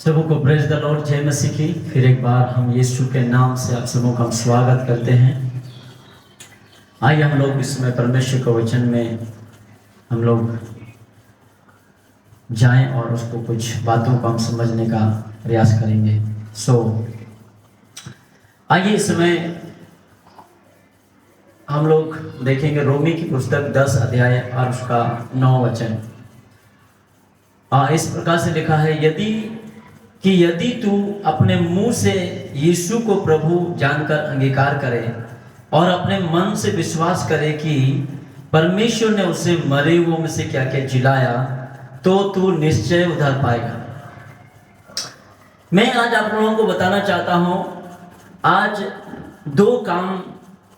सबको praise the Lord, जय मसीह की। फिर एक बार हम यीशु के नाम से आप सबों का स्वागत करते हैं। आइए हम लोग इसमें परमेश्वर के वचन में हम लोग जाएं और उसको कुछ बातों को हम समझने का प्रयास करेंगे। आइए इस समय हम लोग देखेंगे रोमी की पुस्तक 10 अध्याय और उसका 9 वचन। इस प्रकार से लिखा है, यदि तू अपने मुंह से यीशु को प्रभु जानकर अंगीकार करे और अपने मन से विश्वास करे कि परमेश्वर ने उसे मरे हुओं में से क्या क्या जिलाया, तो तू निश्चय उद्धार पाएगा। मैं आज आप लोगों को बताना चाहता हूं, आज दो काम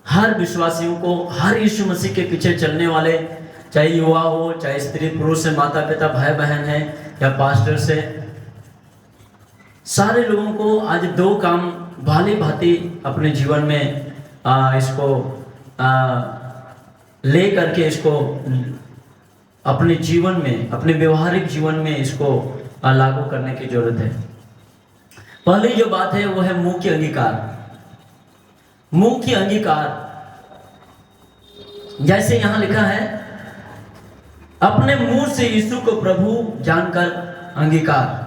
हर विश्वासियों को, हर यीशु मसीह के पीछे चलने वाले, चाहे युवा हो, चाहे स्त्री पुरुष है, माता पिता भाई बहन है या पास्टर से, सारे लोगों को आज दो काम भाली भांति अपने जीवन में इसको ले करके इसको अपने जीवन में, अपने व्यवहारिक जीवन में इसको लागू करने की जरूरत है। पहली जो बात है वो है मुंह की अंगीकार। मुंह की अंगीकार, जैसे यहां लिखा है, अपने मुंह से यीशु को प्रभु जानकर अंगीकार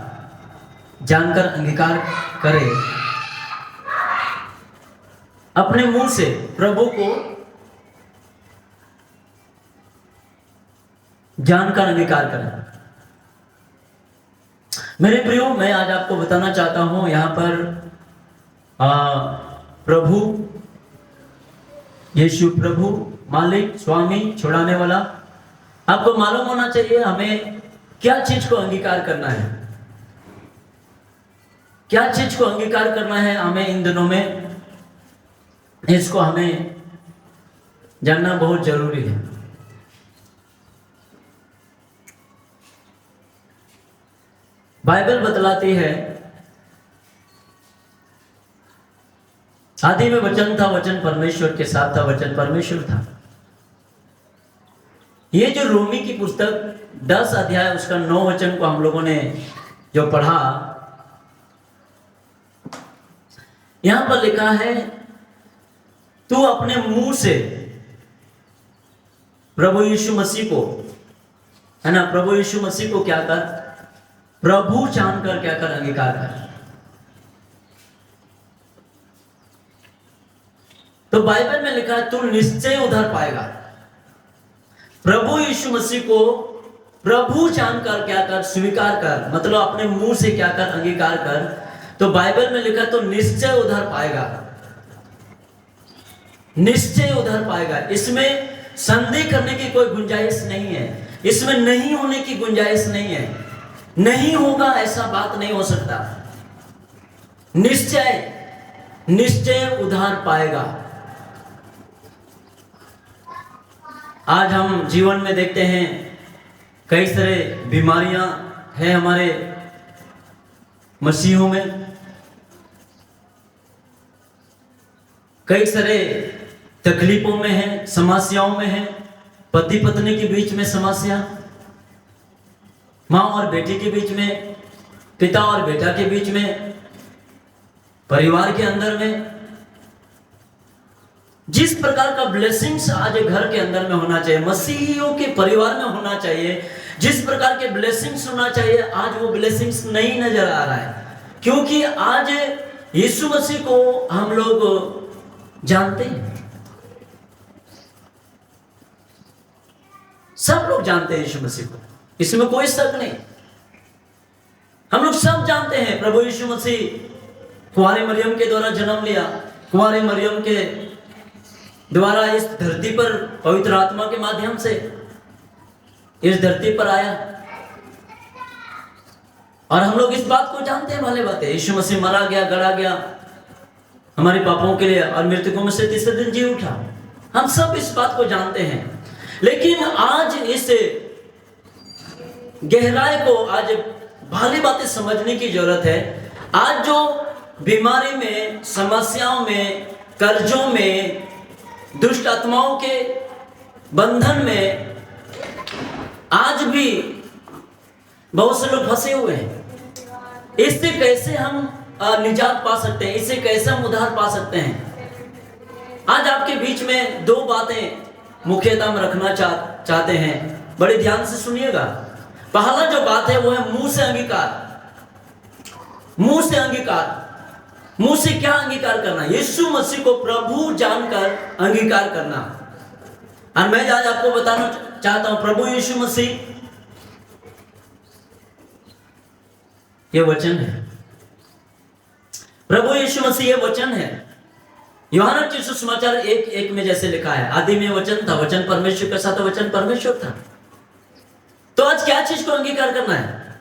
करे। अपने मुंह से प्रभु को जानकर अंगीकार करें। मेरे प्रियो, मैं आज आपको बताना चाहता हूं, यहां पर प्रभु यीशु, प्रभु, मालिक, स्वामी, छुड़ाने वाला, आपको मालूम होना चाहिए हमें क्या चीज को अंगीकार करना है, क्या चीज को अंगीकार करना है हमें इन दिनों में। इसको हमें जानना बहुत जरूरी है। बाइबल बतलाती है, आदि में वचन था, वचन परमेश्वर के साथ था, वचन परमेश्वर था। ये जो रोमी की पुस्तक 10 अध्याय उसका 9 वचन को हम लोगों ने जो पढ़ा, यहां पर लिखा है, तू अपने मुंह से प्रभु यीशु मसीह को, है ना, प्रभु यीशु मसीह को क्या कर, प्रभु जानकर क्या कर, अंगीकार कर। तो बाइबल में लिखा है, तू निश्चय उद्धार पाएगा। प्रभु यीशु मसीह को प्रभु जानकर क्या कर, स्वीकार कर, मतलब अपने मुंह से क्या कर, अंगीकार कर। तो बाइबल में लिखा तो निश्चय उद्धार पाएगा, निश्चय उद्धार पाएगा। इसमें संदेह करने की कोई गुंजाइश नहीं है, इसमें नहीं होने की गुंजाइश नहीं है, नहीं होगा ऐसा बात नहीं हो सकता। निश्चय उद्धार पाएगा। आज हम जीवन में देखते हैं कई सारे बीमारियां हैं हमारे मसीहों में, कई सारे तकलीफों में हैं, समस्याओं में हैं। पति पत्नी के बीच में समस्या, माँ और बेटी के बीच में, पिता और बेटा के बीच में, परिवार के अंदर में। जिस प्रकार का ब्लेसिंग्स आज घर के अंदर में होना चाहिए, मसीहियों के परिवार में होना चाहिए, जिस प्रकार के ब्लेसिंग्स होना चाहिए, आज वो ब्लेसिंग्स नहीं नजर आ रहा है। क्योंकि आज यीशु मसीह को हम लोग जानते हैं, सब लोग जानते हैं यीशु मसीह को, इसमें कोई शक नहीं। हम लोग सब जानते हैं प्रभु यीशु मसीह कुंवारी मरियम के द्वारा जन्म लिया, कुंवारी मरियम के द्वारा इस धरती पर पवित्र आत्मा के माध्यम से इस धरती पर आया। और हम लोग इस बात को जानते हैं, भले बात है, यीशु मसीह मरा गया, गड़ा गया हमारे पापों के लिए और मृतकों में से तीसरे दिन जी उठा। हम सब इस बात को जानते हैं। लेकिन आज इस गहराई को आज भाली बातें समझने की जरूरत है। आज जो बीमारी में, समस्याओं में, कर्जों में, दुष्ट आत्माओं के बंधन में आज भी बहुत से लोग फंसे हुए हैं। इससे कैसे हम निजात पा सकते हैं, इससे कैसे हम उद्धार पा सकते हैं। आज आपके बीच में दो बातें मुख्यतः में रखना चाहते हैं, बड़े ध्यान से सुनिएगा। पहला जो बात है वो है मुंह से अंगीकार। मुंह से अंगीकार, मुंह से क्या अंगीकार करना? यीशु मसीह को प्रभु जानकर अंगीकार करना। और मैं आज आपको बताना चाहता हूं, प्रभु यीशु मसीह ये वचन है, प्रभु यीशु मसीह ये वचन है। यूहन्ना रचित सुसमाचार 1:1 में जैसे लिखा है, आदि में वचन था, वचन परमेश्वर के साथ, वचन परमेश्वर था। तो आज क्या चीज को अंगीकार करना है?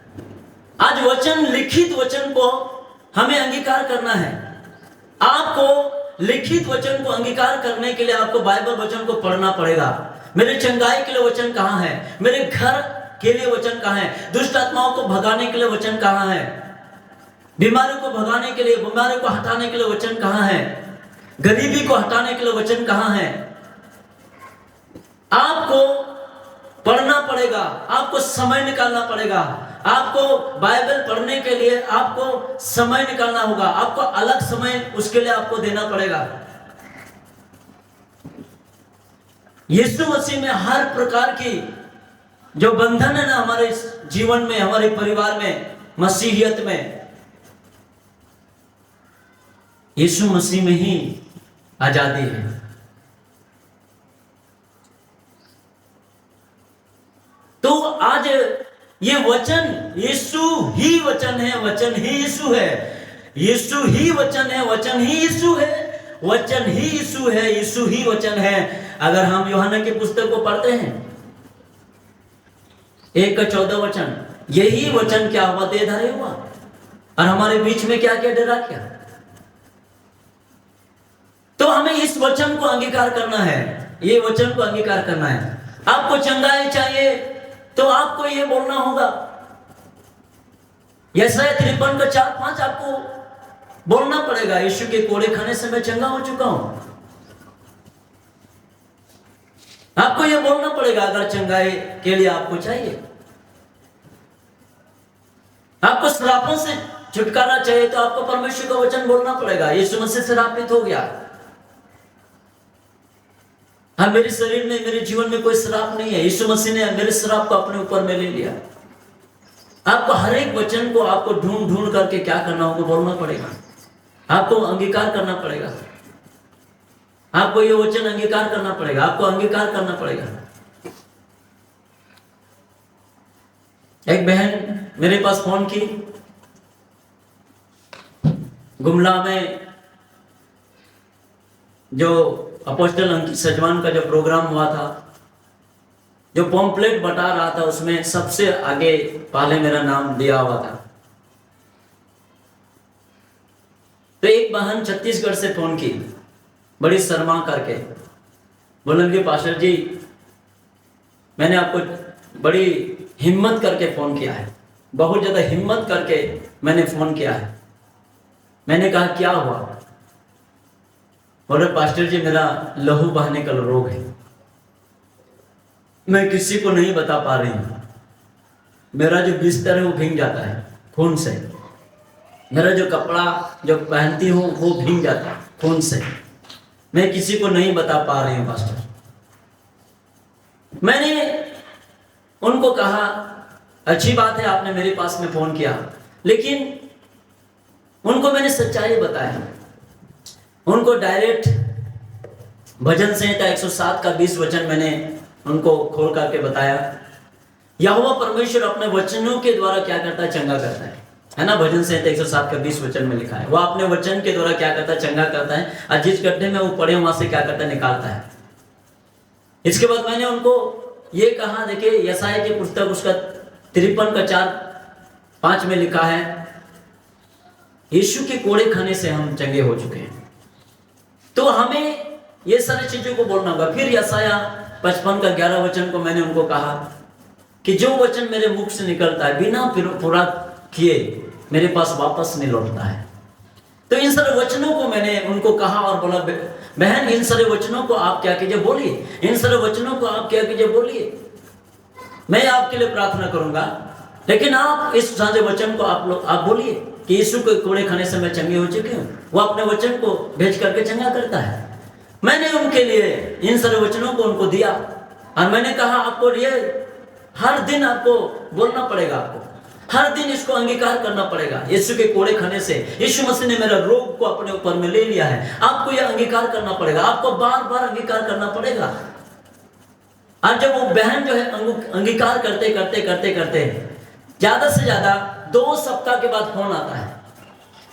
आज वचन, लिखित वचन को हमें अंगीकार करना है। आपको लिखित वचन को अंगीकार करने के लिए आपको बाइबल वचन को पढ़ना पड़ेगा। मेरे चंगाई के लिए वचन कहाँ है? मेरे घर के लिए वचन कहाँ है? दुष्ट आत्माओं को भगाने के लिए वचन कहाँ है? बीमारियों को भगाने के लिए, बीमारियों को हटाने के लिए वचन कहाँ है? गरीबी को हटाने के लिए वचन कहाँ है? आपको पढ़ना पड़ेगा, आपको समय निकालना पड़ेगा। आपको बाइबल पढ़ने के लिए आपको समय निकालना होगा, आपको अलग समय उसके लिए आपको देना पड़ेगा। यीशु मसीह में हर प्रकार की जो बंधन है ना हमारे जीवन में, हमारे परिवार में, मसीहियत में, यीशु मसीह में ही आजादी है। तो आज ये वचन यीशु ही वचन है, वचन ही यीशु है। यीशु ही वचन है, वचन ही यीशु है, वचन ही यीशु है, यीशु ही वचन है। अगर हम यूहन्ना की पुस्तक को पढ़ते हैं 1:14 वचन, यही वचन क्या हुआ? देहधारी हुआ और हमारे बीच में क्या क्या डरा क्या। तो हमें इस वचन को अंगीकार करना है, ये वचन को अंगीकार करना है। आपको चंगाई चाहिए तो आपको ये बोलना होगा। यशायाह 53:4-5 आपको बोलना पड़ेगा, यीशु के कोड़े खाने से मैं चंगा हो चुका हूं। आपको ये बोलना पड़ेगा अगर चंगाई के लिए आपको चाहिए। आपको श्रापों से छुटकारा चाहिए तो आपको परमेश्वर का वचन बोलना पड़ेगा। यीशु मसीह श्रापित हो गया। हाँ, मेरे शरीर में, मेरे जीवन में कोई श्राप नहीं है। यीशु मसीह ने मेरे श्राप को अपने ऊपर में ले लिया। आपको हर एक वचन को आपको ढूंढ ढूंढ करके क्या करना होगा? बोलना पड़ेगा, आपको अंगीकार करना पड़ेगा। आपको ये वचन अंगीकार करना पड़ेगा, आपको अंगीकार करना पड़ेगा। एक बहन मेरे पास फोन की, गुमला में जो अपोस्टल अंकित सजवान का जो प्रोग्राम हुआ था, जो पॉम्पलेट बता रहा था, उसमें सबसे आगे पहले मेरा नाम दिया हुआ था। तो एक बहन छत्तीसगढ़ से फोन की, बड़ी शर्मा करके, बोलेंगे पास्टर जी मैंने आपको बड़ी हिम्मत करके फोन किया है, बहुत ज्यादा हिम्मत करके मैंने फोन किया है। मैंने कहा क्या हुआ? बोले पास्टर जी मेरा लहू बहने का रोग है, मैं किसी को नहीं बता पा रही हूं। मेरा जो बिस्तर है वो भीग जाता है खून से, मेरा जो कपड़ा जो पहनती हूँ वो भीग जाता है खून से, मैं किसी को नहीं बता पा रही हूँ पास्टर। मैंने उनको कहा अच्छी बात है आपने मेरे पास में फोन किया, लेकिन उनको मैंने सच्चाई बताया। उनको डायरेक्ट भजन संहिता 107 का 20 वचन मैंने उनको खोल करके बताया। यहोवा परमेश्वर अपने वचनों के द्वारा क्या करता है? चंगा करता है ना। भजन संहिता 107 का 20 वचन में लिखा है, वह अपने वचन के द्वारा क्या करता है? चंगा करता है, और जिस गड्ढे में वो पड़े वहां से क्या करता है? निकालता है। इसके बाद मैंने उनको ये कहा, देखिए यशायाह की पुस्तक उसका 53 का 4-5 में लिखा है, यीशु के कोड़े खाने से हम चंगे हो चुके हैं। तो हमें ये सारी चीजों को बोलना होगा। फिर यशायाह 55 का 11 वचन को मैंने उनको कहा कि जो वचन मेरे मुख से निकलता है बिना पूरा किए मेरे पास वापस नहीं लौटता है। तो इन सारे वचनों को मैंने उनको कहा और बोला बहन इन सारे वचनों को आप क्या कीजिए? बोलिए। इन सारे वचनों को आप क्या कीजिए? बोलिए। मैं आपके लिए प्रार्थना करूंगा लेकिन आप इस साझे वचन को आप बोलिए कि यीशु के कोड़े खाने से मैं चंगे हो चुके हूँ। वो अपने वचन को भेज करके चंगा करता है। मैंने उनके लिए इन सारे वचनों को उनको दिया और मैंने कहा आपको ये हर दिन आपको बोलना पड़ेगा, आपको हर दिन इसको अंगीकार करना पड़ेगा। यीशु के कोड़े खाने से यीशु मसीह ने मेरा रोग को अपने ऊपर में ले लिया है। आपको यह अंगीकार करना पड़ेगा, आपको बार बार अंगीकार करना पड़ेगा। और जब वो बहन जो है अंगीकार करते करते करते करते ज्यादा से ज्यादा 2 सप्ताह के बाद फोन आता है।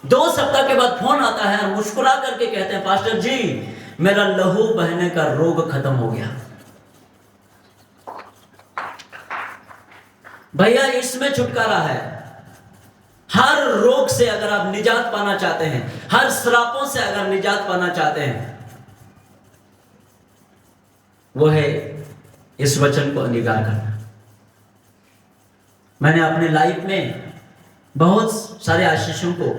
2 सप्ताह के बाद फोन आता है और मुस्कुरा करके कहते हैं, पास्टर जी मेरा लहू बहने का रोग खत्म हो गया। भैया इसमें छुटकारा है। हर रोग से अगर आप निजात पाना चाहते हैं, हर श्रापों से अगर निजात पाना चाहते हैं, वो है इस वचन को अंगीकार करना। मैंने अपने लाइफ में बहुत सारे आशीषों को,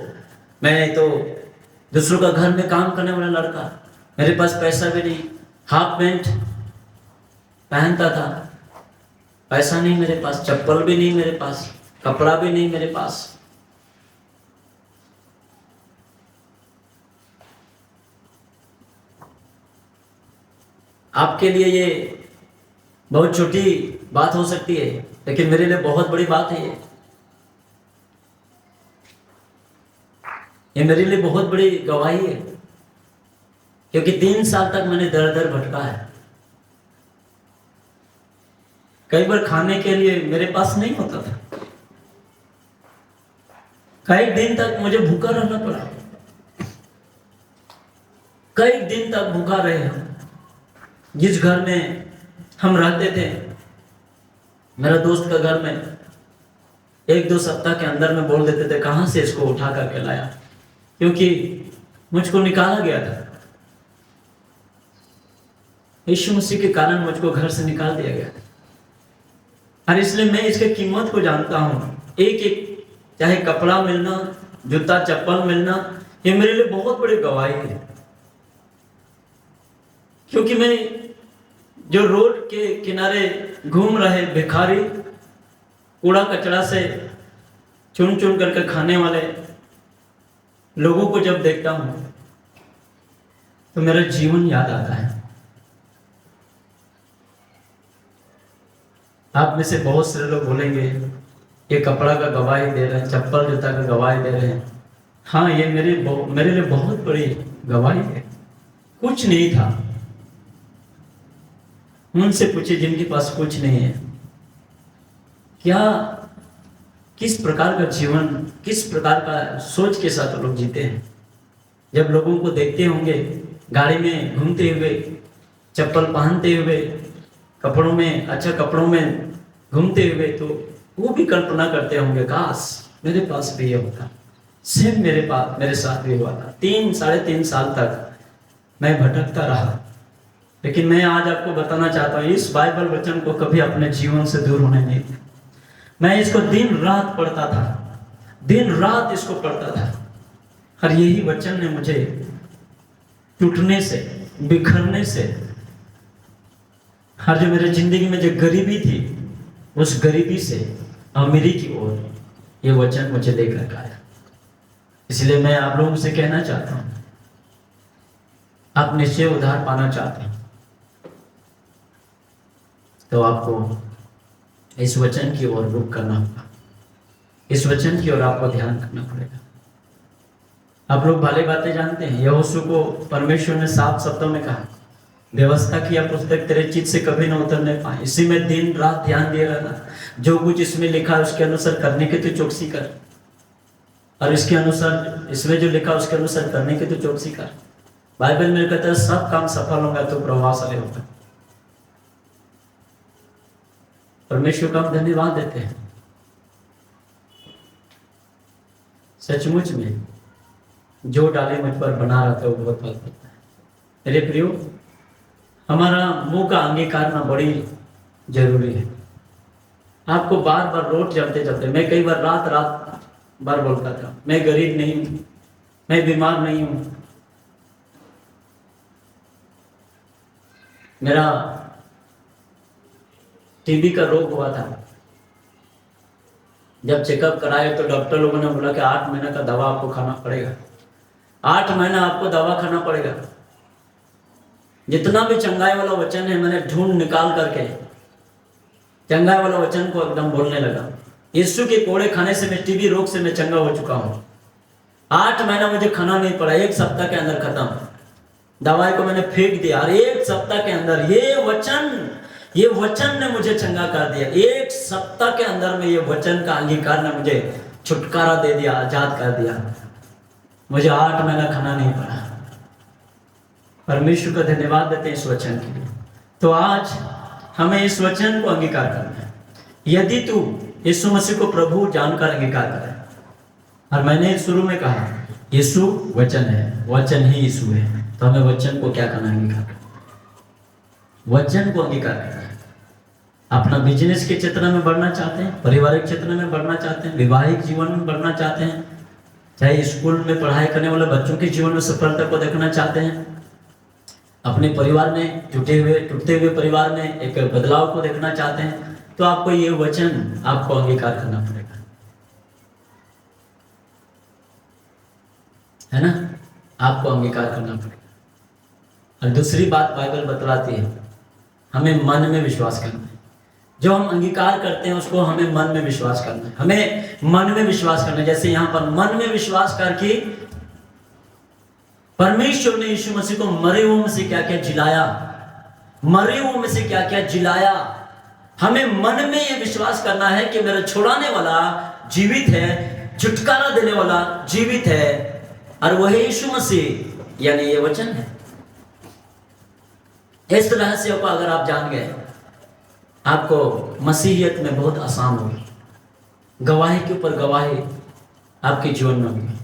मैं तो दूसरों का घर में काम करने वाला लड़का, मेरे पास पैसा भी नहीं, हाफ पैंट पहनता था, पैसा नहीं मेरे पास, चप्पल भी नहीं मेरे पास, कपड़ा भी नहीं मेरे पास। आपके लिए ये बहुत छोटी बात हो सकती है, लेकिन मेरे लिए बहुत बड़ी बात है। ये मेरे लिए बहुत बड़ी गवाही है, क्योंकि 3 साल तक मैंने दर दर भटका है। कई बार खाने के लिए मेरे पास नहीं होता था, कई दिन तक मुझे भूखा रहना पड़ा, कई दिन तक भूखा रहे हम। जिस घर में हम रहते थे, मेरा दोस्त का घर में 1-2 सप्ताह के अंदर में बोल देते थे कहां से इसको उठा करके लाया, क्योंकि मुझको निकाला गया था। यीशु मसीह के कारण मुझको घर से निकाल दिया गया था, और इसलिए मैं इसके कीमत को जानता हूं। एक एक चाहे कपड़ा मिलना, जूता चप्पल मिलना, ये मेरे लिए बहुत बड़ी गवाही है। क्योंकि मैं जो रोड के किनारे घूम रहे भिखारी, कूड़ा कचरा से चुन चुन करके खाने वाले लोगों को जब देखता हूं तो मेरा जीवन याद आता है। आप में से बहुत सारे लोग बोलेंगे ये कपड़ा का गवाही दे रहे हैं, चप्पल जूता का गवाही दे रहे हैं। हाँ, ये मेरे लिए बहुत बड़ी गवाही है। कुछ नहीं था, उनसे पूछिए जिनके पास कुछ नहीं है, क्या किस प्रकार का जीवन, किस प्रकार का सोच के साथ लोग जीते हैं। जब लोगों को देखते होंगे गाड़ी में घूमते हुए, चप्पल पहनते हुए, कपड़ों में, अच्छा कपड़ों में घूमते हुए, तो वो भी कल्पना करते होंगे काश मेरे पास भी ये होता। सेम मेरे साथ भी हुआ था। 3-3.5 साल तक मैं भटकता रहा, लेकिन मैं आज आपको बताना चाहता हूँ इस बाइबल वचन को कभी अपने जीवन से दूर होने नहीं दिया। मैं इसको दिन रात पढ़ता था, दिन रात इसको पढ़ता था, और यही वचन ने मुझे टूटने से, बिखरने से, हर जो मेरे जिंदगी में जो गरीबी थी, उस गरीबी से अमीरी की ओर ये वचन मुझे लेकर आया। इसलिए मैं आप लोगों से कहना चाहता हूं, आप निश्चय उद्धार पाना चाहते हैं तो आपको इस वचन की ओर रुख करना होगा, इस वचन की ओर आपको ध्यान करना पड़ेगा। आप लोग भले बातें जानते हैं, यहोशू को परमेश्वर ने 7 शब्दों में कहा, व्यवस्था की यह पुस्तक तेरे चित्त से कभी न उतरने पाए, इसी में दिन रात ध्यान दिए रहना, जो कुछ इसमें लिखा है उसके अनुसार करने की तो चौकसी कर, और इसके अनुसार, इसमें जो लिखा उसके अनुसार करने की तो चौकसी कर। बाइबल में कहता है सब काम सफल होगा तो प्रभावशाली होगा। परमेश्वर का हम धन्यवाद देते हैं। सचमुच में जो डाले मुझ पर बना रहता है वो बहुत फल देता है। मेरे प्रियो, हमारा मुंह का अंगीकार करना बड़ी जरूरी है। आपको बार बार रोट चलते चलते, मैं कई बार रात बार बोलता था मैं गरीब नहीं हूं, मैं बीमार नहीं हूं, मेरा टीबी का रोग हुआ था, जब चेकअप कराए तो डॉक्टर लोगों ने बोला कि 8 महीने का दवा आपको खाना पड़ेगा, 8 महीना आपको दवा खाना पड़ेगा। जितना भी चंगाई वाला वचन है मैंने ढूंढ निकाल करके चंगाई वाला वचन को एकदम बोलने लगा। यीशु के कोड़े खाने से मैं टीबी रोग से मैं चंगा हो चुका हूँ। 8 महीना मुझे खाना नहीं पड़ा, 1 सप्ताह के अंदर खत्म। दवाई को मैंने फेंक दिया और 1 सप्ताह के अंदर ये वचन ने मुझे चंगा कर दिया। 1 सप्ताह के अंदर में ये वचन का अंगीकार ने मुझे छुटकारा दे दिया, आजाद कर दिया। मुझे 8 महीना खाना नहीं पड़ा। परमेश्वर का धन्यवाद देते हैं इस वचन के लिए। तो आज हमें इस वचन को अंगीकार करना है। यदि तू यीशु मसीह को प्रभु जानकर अंगीकार करे, और मैंने शुरू में कहा यीशु वचन है, वचन ही यीशु है, तो हमें वचन को क्या करना है? अंगीकार करना, वचन को अंगीकार करना है। अपना बिजनेस के क्षेत्र में बढ़ना चाहते हैं, पारिवारिक क्षेत्र में बढ़ना चाहते हैं, वैवाहिक जीवन में बढ़ना चाहते हैं, चाहे स्कूल में पढ़ाई करने वाले बच्चों के जीवन में सफलता को देखना चाहते हैं, अपने परिवार में टूटे हुए परिवार में एक बदलाव को देखना चाहते हैं, तो आपको ये वचन आपको अंगीकार करना पड़ेगा, है ना? आपको अंगीकार करना पड़ेगा। और दूसरी बात बाइबल बतलाती है, हमें मन में विश्वास करना है। जो हम अंगीकार करते हैं उसको हमें मन में विश्वास करना है। हमें मन में विश्वास करना है। जैसे यहाँ पर मन में विश्वास करके परमेश्वर ने यीशु मसीह को मरे हुओं में से क्या क्या जिलाया, मरे हुओं में से क्या क्या जिलाया। हमें मन में ये विश्वास करना है कि मेरा छुड़ाने वाला जीवित है, छुटकारा देने वाला जीवित है, और वही यीशु मसीह, यानी ये वचन है। इस रहस्य को अगर आप जान गए, आपको मसीहियत में बहुत आसान होगी। गवाही के ऊपर गवाही आपके जीवन में होगी।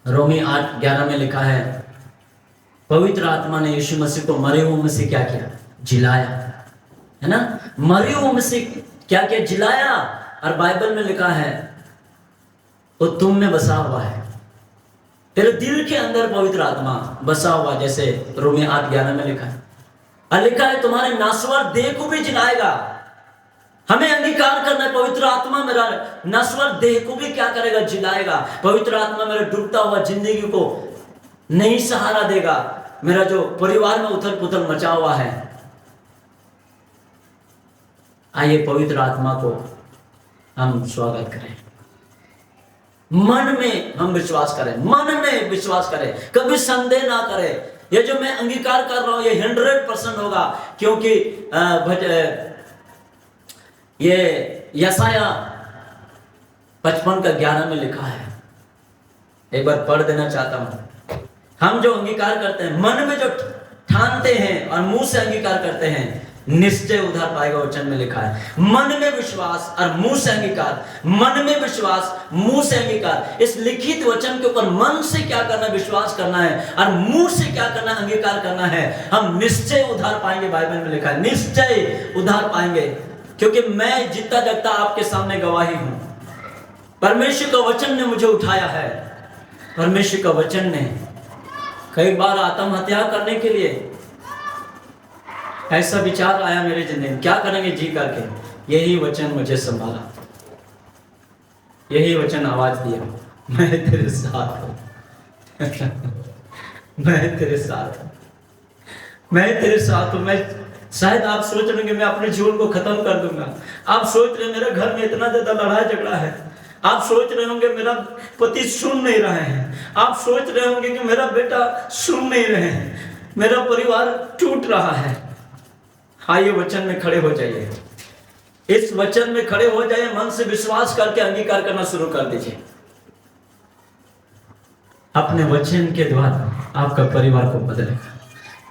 रोमी 8:11 में लिखा है, पवित्र आत्मा ने यीशु मसीह को मरे हुओं में से क्या किया? जिलाया, है ना? मरे हुओं में से क्या क्या जिलाया। और बाइबल में लिखा है वो तुम में बसा हुआ है, तेरे दिल के अंदर पवित्र आत्मा बसा हुआ, जैसे रोमी 8:11 में लिखा है। और लिखा है तुम्हारे नासवर देह को भी जिलाएगा। हमें अंगीकार करना है, पवित्र आत्मा मेरा नश्वर देह को भी क्या करेगा? जिलाएगा। पवित्र आत्मा मेरे डूबता हुआ जिंदगी को नई सहारा देगा। मेरा जो परिवार में उथल पुथल मचा हुआ है, आइए पवित्र आत्मा को हम स्वागत करें। मन में हम विश्वास करें, मन में विश्वास करें, कभी संदेह ना करें। ये जो मैं अंगीकार कर रहा हूं ये 100% होगा, क्योंकि ये यशाया 55:11 में लिखा है। एक बार पढ़ देना चाहता हूं। हम जो अंगीकार करते हैं, मन में जो ठानते हैं और मुंह से अंगीकार करते हैं, निश्चय उद्धार पाएगा। वचन में लिखा है मन में विश्वास और मुंह से अंगीकार, मन में विश्वास मुंह से अंगीकार। इस लिखित वचन के ऊपर मन से क्या करना? विश्वास करना है, और मुंह से क्या करना? अंगीकार करना है। हम निश्चय उद्धार पाएंगे। बाइबल में लिखा है निश्चय उद्धार पाएंगे, क्योंकि मैं जितना जगता आपके सामने गवाही हूं। परमेश्वर का वचन ने मुझे उठाया है। परमेश्वर का वचन ने कई बार आत्महत्या करने के लिए ऐसा विचार आया मेरे जिंदगी में, क्या करेंगे जी करके। यही वचन मुझे संभाला, यही वचन आवाज दिया, मैं तेरे साथ हूं मैं तेरे साथ हूं, मैं तेरे साथ हूं। मैं शायद आप सोच रहे होंगे मैं अपने जीवन को खत्म कर दूंगा। आप सोच रहे मेरे घर में इतना ज्यादा लड़ाई झगड़ा है। आप सोच रहे होंगे मेरा पति सुन नहीं रहे हैं। आप सोच रहे होंगे कि मेरा बेटा सुन नहीं रहे हैं, मेरा परिवार टूट रहा है। आइए वचन में खड़े हो जाइए, इस वचन में खड़े हो जाइए, मन से विश्वास करके अंगीकार करना शुरू कर दीजिए। अपने वचन के द्वारा आपका परिवार को बदलेगा।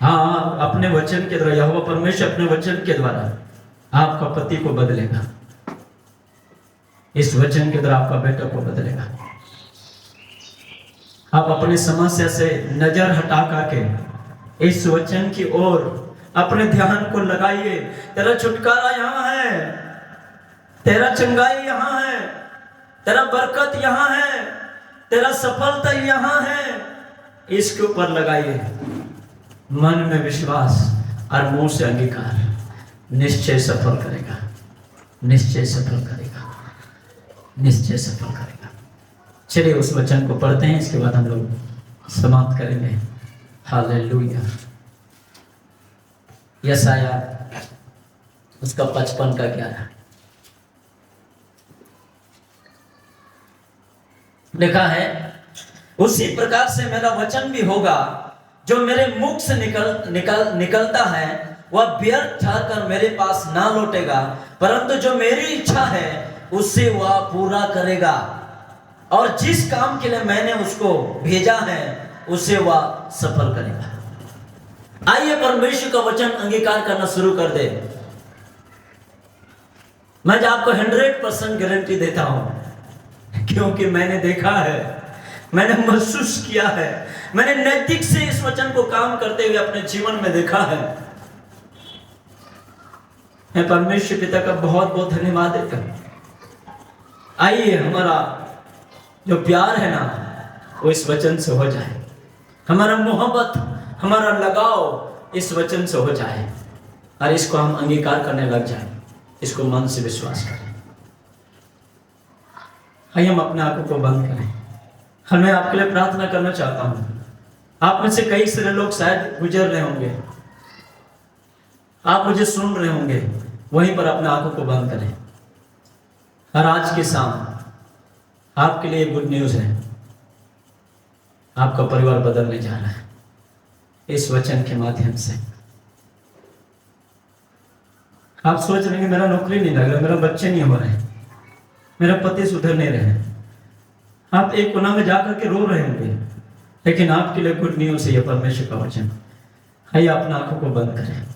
हाँ, अपने वचन के द्वारा यहोवा परमेश्वर अपने वचन के द्वारा आपका पति को बदलेगा। इस वचन के द्वारा आपका बेटा को बदलेगा। आप अपनी समस्या से नजर हटा करके इस वचन की ओर अपने ध्यान को लगाइए। तेरा छुटकारा यहाँ है, तेरा चंगाई यहाँ है, तेरा बरकत यहाँ है, तेरा सफलता यहाँ है। इसके ऊपर लगाइए मन में विश्वास और मुंह से अंगीकार। निश्चय सफल करेगा, निश्चय सफल करेगा। निश्चय सफल करेगा। चलिए उस वचन को पढ़ते हैं, इसके बाद हम लोग समाप्त करेंगे। हालेलुया। यशाया उसका 55 का 11 लिखा है, उसी प्रकार से मेरा वचन भी होगा जो मेरे मुख से निकलता है, वह व्यर्थ ठहरकर मेरे पास ना लौटेगा, परंतु जो मेरी इच्छा है उससे वह पूरा करेगा, और जिस काम के लिए मैंने उसको भेजा है उसे वह सफल करेगा। आइए परमेश्वर का वचन अंगीकार करना शुरू कर दे। मैं आपको 100% गारंटी देता हूं, क्योंकि मैंने देखा है, मैंने महसूस किया है, मैंने नैतिक से इस वचन को काम करते हुए अपने जीवन में देखा है। मैं परमेश्वर पिता का बहुत बहुत धन्यवाद देता हूं। आइए हमारा जो प्यार है ना, वो इस वचन से हो जाए, हमारा मोहब्बत, हमारा लगाव इस वचन से हो जाए, और इसको हम अंगीकार करने लग जाए, इसको मन से विश्वास करें। आइए हम अपने आंखों को बंद करें। मैं आपके लिए प्रार्थना करना चाहता हूं। आप में से कई सारे लोग शायद गुजर रहे होंगे, आप मुझे सुन रहे होंगे, वहीं पर अपने आंखों को बंद करें। और आज की शाम आपके लिए गुड न्यूज है, आपका परिवार बदलने जा रहा है इस वचन के माध्यम से। आप सोच रहे हैं मेरा नौकरी नहीं लग रहा, मेरा बच्चे नहीं हो रहे, मेरा पति सुधर नहीं रहे, आप एक कोना में जाकर के रो रहे होंगे, लेकिन आपके लिए गुड न्यूज है, यह परमेश्वर का वचन। आइए अपना आंखों को बंद करें।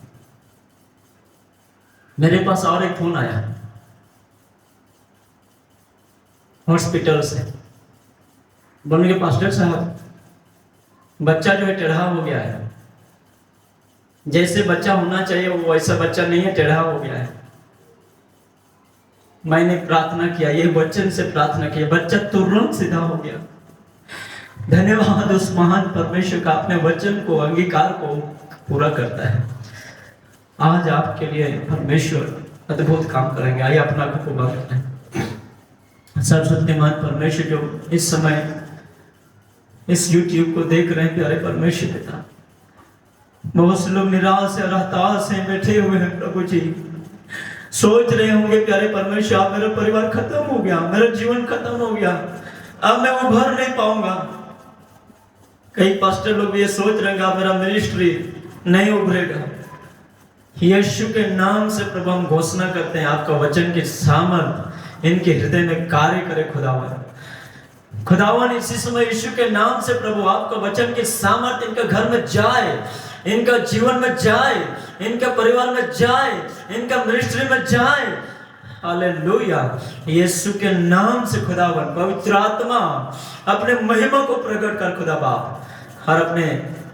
मेरे पास और एक फोन आया हॉस्पिटल से, बोलेंगे पास्टर साहब बच्चा जो है टेढ़ा हो गया है, जैसे बच्चा होना चाहिए वो वैसा बच्चा नहीं है, टेढ़ा हो गया है। मैंने प्रार्थना किया, ये वचन से प्रार्थना किया, बच्चा तुरंत सीधा हो गया। धन्यवाद उस महान परमेश्वर का, अपने वचन को, अंगीकार को पूरा करता है। आज आपके लिए परमेश्वर अद्भुत काम करेंगे। आइए अपना आंखों को बंद करें। सर्वशक्तिमान परमेश्वर जो इस समय इस YouTube को देख रहे हैं, प्यारे परमेश्वर पिता, बहुत से लोग निराश और हताश हैं, बैठे हुए हैं प्रभु जी, सोच रहे होंगे प्यारे परमेश्वर आप मेरा परिवार खत्म हो गया, मेरा जीवन खत्म हो गया, अब मैं उभर नहीं पाऊंगा। कई पास्टर लोग ये सोच रहे हैं मेरा मिनिस्ट्री नहीं उभरेगा। यीशु के नाम से प्रभु हम घोषणा करते हैं, आपका वचन की सामर्थ इनके हृदय में कार्य करे खुदावन। खुदावन इसी समय यीशु के नाम से प्रभु आपका वचन की सामर्थ इनके घर में जाए, इनका जीवन में जाए, इनका परिवार में जाए, इनका मिनिस्ट्री में जाए। हालेलुया। यीशु के नाम से खुदावन पवित्र आत्मा अपने महिमा को प्रकट कर खुदा बाप, और अपने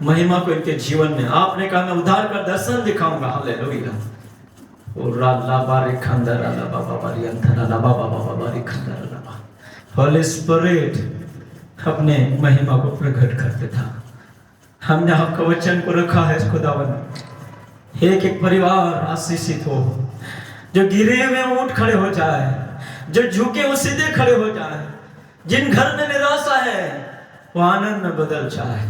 महिमा को इनके जीवन में, आपने कहा मैं उद्धार का दर्शन दिखाऊंगा। हालेलुया। होली स्पिरिट अपने महिमा को प्रकट करते था। हमने आपका वचन को रखा है खुदावन, एक एक परिवार आशीषित हो, जो गिरे हुए ऊंट खड़े हो जाए, जो झुके वो सीधे खड़े हो जाए, जिन घर में निराशा है वो आनंद में बदल जाए,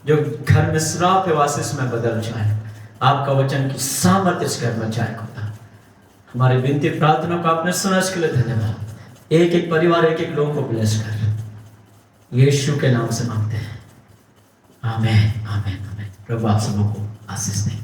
जो घर में श्राप है वो आशीष में बदल जाए। आपका वचन की सामर्थ्य इस घर में जाए खुदा। हमारी विनती प्रार्थना को आपने सुना, इसके लिए धन्यवाद। एक एक परिवार, एक एक लोगों को ब्लेस कर यीशु के नाम से मांगते हैं, आमीन आमीन आमीन। प्रभु आप सबको आशीष दें।